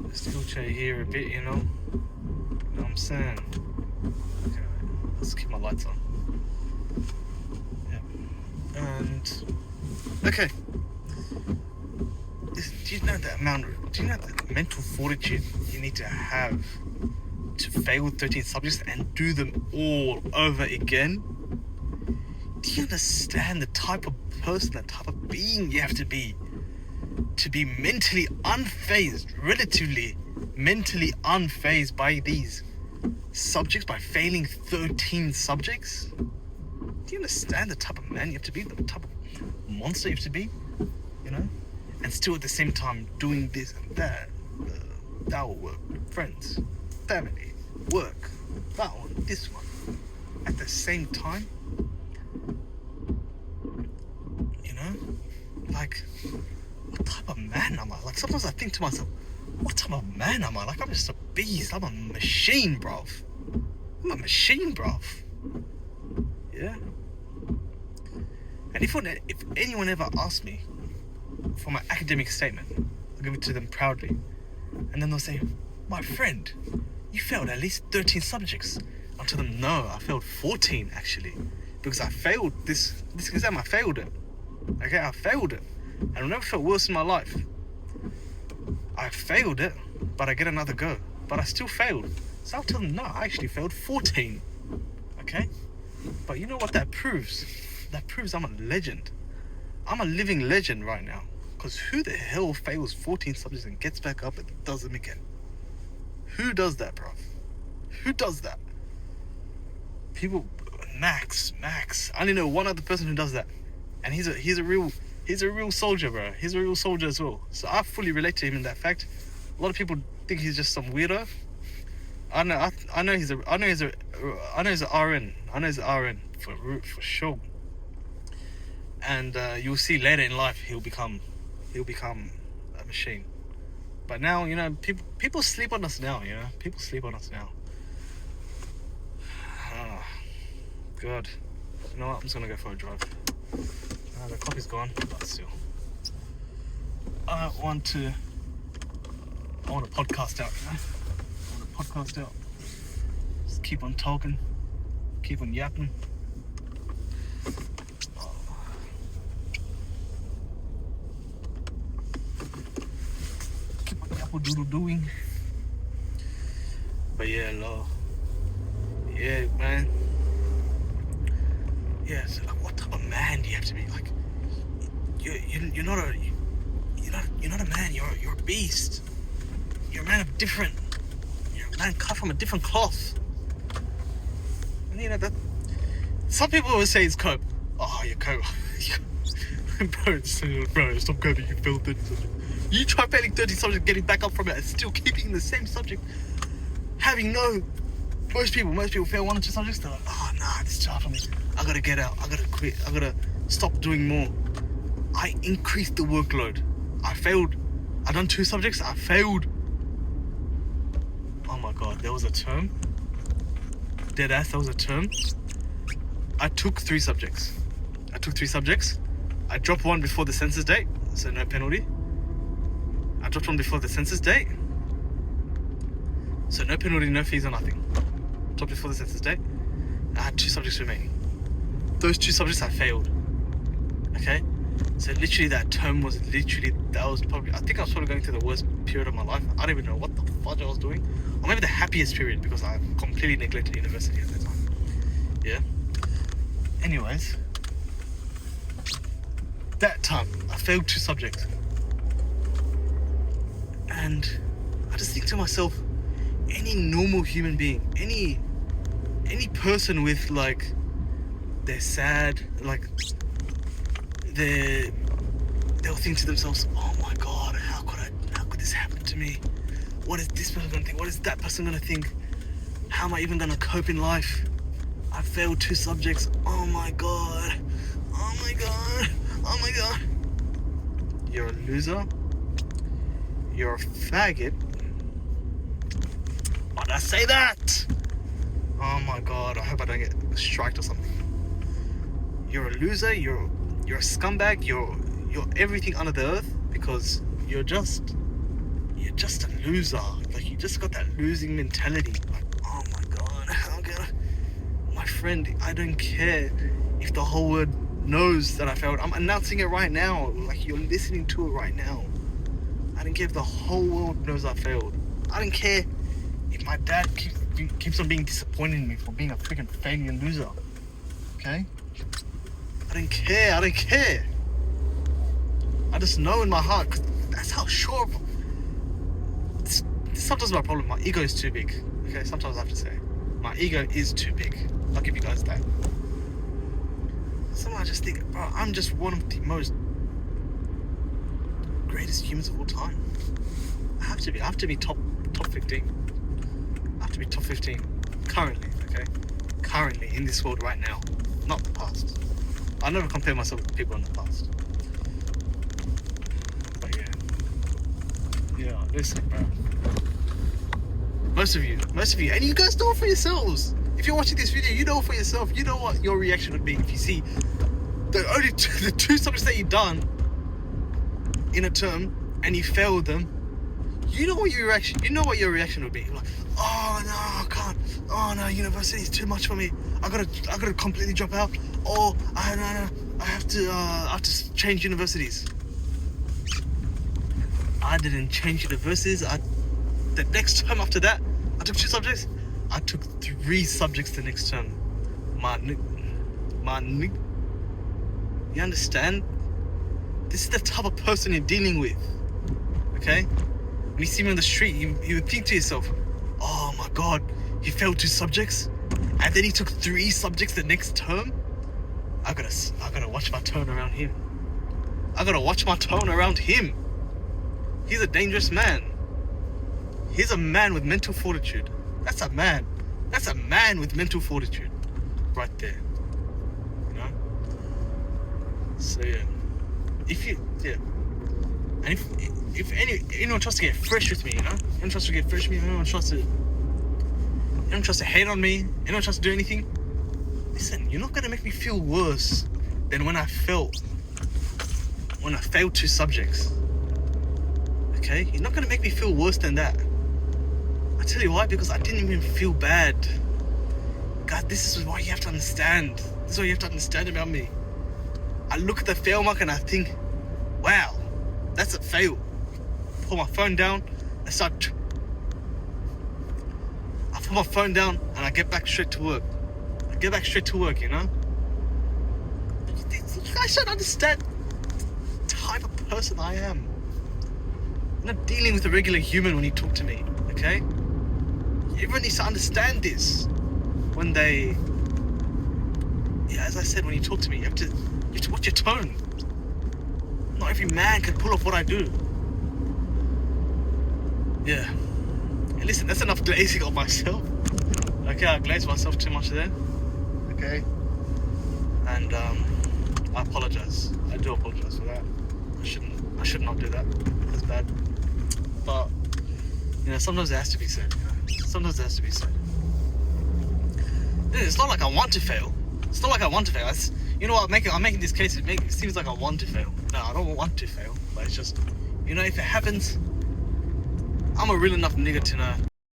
Just wheelchair here a bit, you know? You know what I'm saying? Okay, let's keep my lights on. Yeah. And okay. Do you know the mental fortitude you need to have to fail 13 subjects and do them all over again? Do you understand the type of person, the type of being you have to be mentally unfazed, relatively mentally unfazed by these subjects, by failing 13 subjects? Do you understand the type of man you have to be, the type of monster you have to be, you know? And still at the same time doing this and that, that will work, friends, family, work, that one, this one, at the same time, you know? Like, what type of man am I? Like, sometimes I think to myself, what type of man am I? Like, I'm just a beast. I'm a machine, bruv. I'm a machine, bruv. Yeah? And if anyone ever asks me for my academic statement, I'll give it to them proudly. And then they'll say, my friend, you failed at least 13 subjects. I'll tell them, no, I failed 14, actually. Because I failed this exam. I failed it. Okay, I failed it. And I've never felt worse in my life. I failed it, but I get another go. But I still failed. So I'll tell them, no, I actually failed 14. Okay? But you know what that proves? That proves I'm a legend. I'm a living legend right now. Because who the hell fails 14 subjects and gets back up and does them again? Who does that, bro? Who does that? People, Max. I only know one other person who does that. And he's a real soldier, bro. He's a real soldier as well. So I fully relate to him in that fact. A lot of people think he's just some weirdo. I know he's an RN. I know he's an RN for sure. And you'll see later in life he'll become a machine. But now, you know, people sleep on us now. You know, people sleep on us now. Oh, God. You know what? I'm just gonna go for a drive. The coffee's gone, but still. I want to podcast out, you know? I want to podcast out. Just keep on talking. Keep on yapping. Keep on yapple-doodle-doing. But yeah, love. Yeah, man. Yeah, so like, what type of man do you have to be? Like, you're not a man. You're a beast. You're a man of different. You're a man cut from a different cloth. And you know that. Some people always say it's cope. Oh, you're cope. Bro, stop coping. You failed 30 subjects. You try failing 30 subjects, getting back up from it, and still keeping the same subject. Having no. Most people fail 1 or 2 subjects. They're like, oh nah, this is too hard for me. I gotta get out. I gotta quit. I gotta stop doing more. I increased the workload. I failed. I done 2 subjects. I failed. Oh my God, there was a term. Deadass, there was a term. I took 3 subjects. I dropped 1 before the census date, so no penalty. I dropped 1 before the census date, so no penalty, no fees or nothing. Dropped before the census date. I had 2 subjects remaining. Those 2 subjects I failed. Okay? So literally that term was literally, I think I was probably going through the worst period of my life. I don't even know what the fudge I was doing. Or maybe the happiest period because I completely neglected university at that time. Yeah? Anyways. That time, I failed 2 subjects. And I just think to myself, any normal human being, any person with like, they're sad, like, they'll think to themselves, oh my God, how could this happen to me? What is this person gonna think? What is that person gonna think? How am I even gonna cope in life? I failed 2 subjects. Oh my God. Oh my God. Oh my God. You're a loser. You're a faggot. Why did I say that? Oh my God, I hope I don't get striked or something. You're a loser, you're a scumbag, you're everything under the earth because you're just you're just a loser. Like, you just got that losing mentality. Like, oh my god, how can my friend, I don't care if the whole world knows that I failed. I'm announcing it right now. Like, you're listening to it right now. I don't care if the whole world knows I failed. I don't care if my dad keeps on being disappointed in me for being a freaking failure and loser. Okay? I don't care. I just know in my heart, because that's how sure of... Sometimes my problem, my ego is too big. Okay, sometimes I have to say. My ego is too big. I'll give you guys that. Sometimes I just think, bro, I'm just one of the most greatest humans of all time. I have to be top 15. I have to be top 15 currently, okay? Currently in this world right now, not the past. I never compare myself with people in the past. But yeah, listen, bro. Most of you, and you guys know it for yourselves. If you're watching this video, you know it for yourself. You know what your reaction would be if you see the two subjects that you've done in a term and you failed them. You know what your reaction would be. You're like, oh no, I can't. Oh no, university is too much for me. I gotta completely drop out. Oh, I have to change universities. I didn't change universities. The next term after that, I took 2 subjects. I took 3 subjects the next term. You understand? This is the type of person you're dealing with. Okay? When you see me on the street, you would think to yourself, oh my god, he failed 2 subjects, and then he took 3 subjects the next term. I gotta watch my tone around him. He's a dangerous man. He's a man with mental fortitude. That's a man with mental fortitude, right there. You know. So yeah, and if anyone tries to get fresh with me, you know, anyone tries to hate on me, anyone tries to do anything, listen, you're not gonna make me feel worse than when I failed 2 subjects. Okay, you're not gonna make me feel worse than that. I tell you why, because I didn't even feel bad. God, this is what you have to understand. This is what you have to understand about me. I look at the fail mark and I think, wow, that's a fail. Put my phone down, I put my phone down and I get back straight to work. You know? You guys don't understand the type of person I am. I'm not dealing with a regular human when you talk to me, okay? Everyone needs to understand this when they... Yeah, as I said, when you talk to me, you have to watch your tone. Not every man can pull off what I do. Yeah. Hey, listen, that's enough glazing on myself. Okay, I glazed myself too much there. Okay. And I apologize. I do apologize for that. I should not do that. That's bad. But you know, sometimes it has to be said. It's not like I want to fail. You know what? I'm making this case. It seems like I want to fail. No, I don't want to fail. But it's just, you know, if it happens, I'm a real enough nigga to know